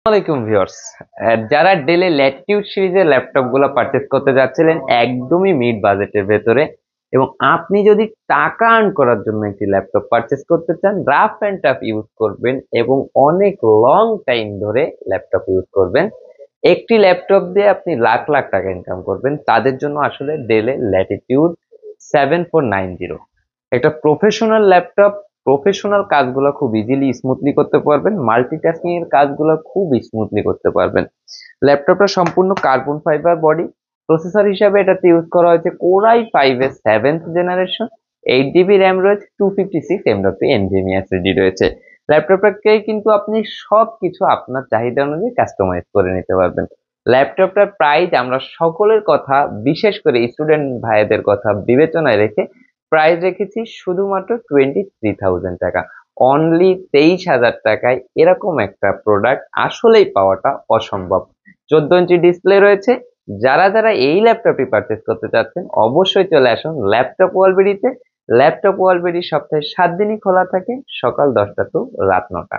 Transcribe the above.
আসসালামাইকুম ভিউয়ার্স, যারা ডেলে ল্যাটিটিউড সিরিজের ল্যাপটপ গুলো পারচেজ করতে যাচ্ছিলেন একদমই মিড বাজেটের ভেতরে, এবং আপনি যদি টাকা আর্ন করার জন্য একটি ল্যাপটপ পারচেজ করতে চান, রাফ অ্যান্ড টাফ ইউজ করবেন এবং অনেক লং টাইম ধরে ল্যাপটপ ইউজ করবেন, একটি ল্যাপটপ দিয়ে আপনি লাখ লাখ টাকা ইনকাম করবেন, তাদের জন্য আসলে ডেলে ল্যাটিটিউড 7490 একটা প্রফেশনাল ল্যাপটপ। প্রফেশনাল কাজগুলো খুব ইজিলি স্মুথলি করতে পারবেন, মাল্টিটাস্কিং এর কাজগুলো খুব স্মুথলি করতে পারবেন। ল্যাপটপটা সম্পূর্ণ কার্বন ফাইবার বডি। প্রসেসর হিসাবে এটাতে ইউজ করা হয়েছে কোরাই 5 এর 7th জেনারেশন। 8 জিবি র্যাম রয়েছে, 256 MW এনভিএমই এসএসডি রয়েছে। ল্যাপটপটাকে কিন্তু আপনি সবকিছু আপনার চাহিদা অনুযায়ী কাস্টমাইজ করে নিতে পারবেন। ল্যাপটপটার প্রাইস আমরা সকলের কথা, বিশেষ করে স্টুডেন্ট ভাইদের কথা বিবেচনায় রেখে প্রাইস রেখেছি শুধুমাত্র 23,000 টাকা। অনলি 23,000 টাকায় এরকম একটা প্রোডাক্ট আসলেই পাওয়াটা অসম্ভব। 14 ইঞ্চি ডিসপ্লে রয়েছে। যারা যারা এই ল্যাপটপটি পারচেস করতে চাচ্ছেন অবশ্যই চলে আসুন ল্যাপটপ ওয়ালবেরিতে। ল্যাপটপ ওয়ালবেরি সপ্তাহে 7 দিনই খোলা থাকে, সকাল 10টা টু রাত 9টা।